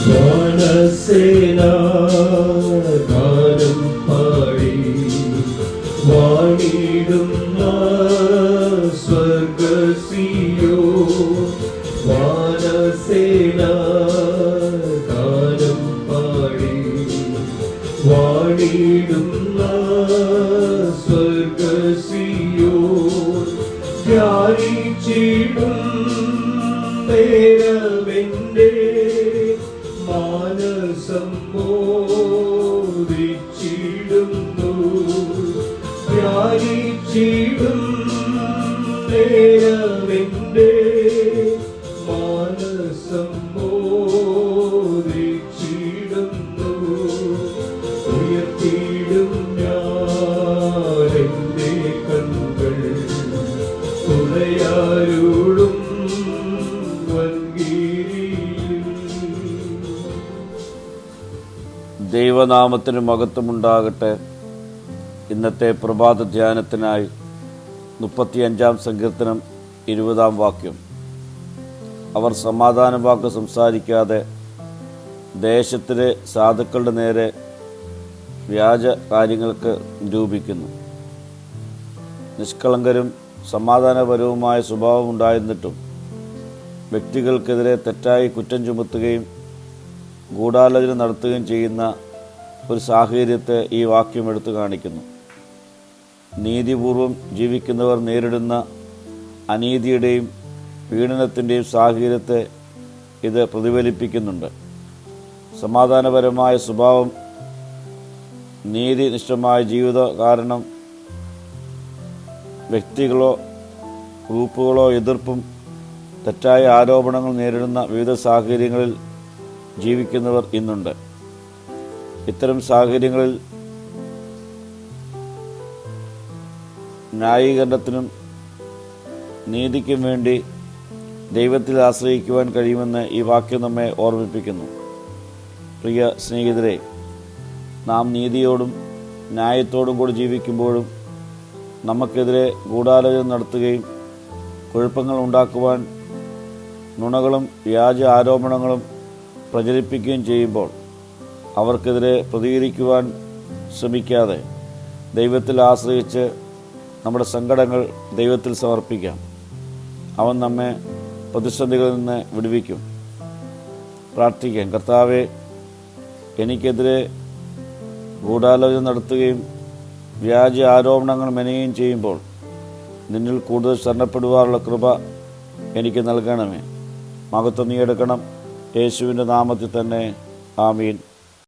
വാനസേനാ ഗാനം പാടി വാണിടുന്ന സ്വർഗസിയോ. വാനസേനാ ഗാനം പാടി വാണിടുന്ന സ്വർഗസിയോ. ധ്യാനിച്ചിടും നേരമെന്റെ മാനസം മോദിച്ചിടുന്നു. ധ്യാനിച്ചിടും നേരമെന്റെ മാനസം മോദിച്ചിടുന്നു. ഉയർത്തിയിടും ഞാനെന്റെ കണ്ണുകൾ ഉദയാരുളും ദൈവനാമത്തിന് മഹത്വമുണ്ടാകട്ടെ. ഇന്നത്തെ പ്രഭാത ധ്യാനത്തിനായി 35-ാം സങ്കീർത്തനം 20-ാം വാക്യം. അവർ സമാധാന വാക്ക് സംസാരിക്കാതെ ദേശത്തിലെ സാധുക്കളുടെ നേരെ വ്യാജ കാര്യങ്ങൾക്ക് നിരൂപിക്കുന്നു. നിഷ്കളങ്കരും സമാധാനപരവുമായ സ്വഭാവമുണ്ടായിരുന്നിട്ടും വ്യക്തികൾക്കെതിരെ തെറ്റായി കുറ്റം ചുമത്തുകയും ഗൂഢാലോചന നടത്തുകയും ചെയ്യുന്ന ഒരു സാഹചര്യത്തെ ഈ വാക്യം എടുത്തു കാണിക്കുന്നു. നീതിപൂർവം ജീവിക്കുന്നവർ നേരിടുന്ന അനീതിയുടെയും പീഡനത്തിൻ്റെയും സാഹചര്യത്തെ ഇത് പ്രതിഫലിപ്പിക്കുന്നുണ്ട്. സമാധാനപരമായ സ്വഭാവം, നീതിനിഷ്ഠമായ ജീവിത കാരണം വ്യക്തികളോ ഗ്രൂപ്പുകളോ എതിർപ്പും തെറ്റായ ആരോപണങ്ങൾ നേരിടുന്ന വിവിധ സാഹചര്യങ്ങളിൽ ജീവിക്കുന്നവർ ഇന്നുണ്ട്. ഇത്തരം സാഹചര്യങ്ങളിൽ ന്യായീകരണത്തിനും നീതിക്കും വേണ്ടി ദൈവത്തിൽ ആശ്രയിക്കുവാൻ കഴിയുമെന്ന് ഈ വാക്യം നമ്മെ ഓർമ്മിപ്പിക്കുന്നു. പ്രിയ സ്നേഹിതരെ, നാം നീതിയോടും ന്യായത്തോടും കൂടി ജീവിക്കുമ്പോഴും നമുക്കെതിരെ ഗൂഢാലോചന നടത്തുകയും കുഴപ്പങ്ങൾ ഉണ്ടാക്കുവാൻ നുണകളും വ്യാജ ആരോപണങ്ങളും പ്രചരിപ്പിക്കുകയും ചെയ്യുമ്പോൾ അവർക്കെതിരെ പ്രതികരിക്കുവാൻ ശ്രമിക്കാതെ ദൈവത്തിൽ ആശ്രയിച്ച് നമ്മുടെ സങ്കടങ്ങൾ ദൈവത്തിൽ സമർപ്പിക്കാം. അവൻ നമ്മെ പ്രതിസന്ധികളിൽ നിന്ന് വിടുവിക്കും. പ്രാർത്ഥിക്കാം. കർത്താവേ, എനിക്കെതിരെ ഗൂഢാലോചന നടത്തുകയും വ്യാജ ആരോപണങ്ങൾ മെനയുകയും ചെയ്യുമ്പോൾ നിന്നിൽ കൂടുതൽ ശരണപ്പെടുവാനുള്ള കൃപ എനിക്ക് നൽകണമേ. മഹത്വം നീ എടുക്കണം. യേശുവിൻ്റെ നാമത്തിൽ തന്നെ. ആമീൻ.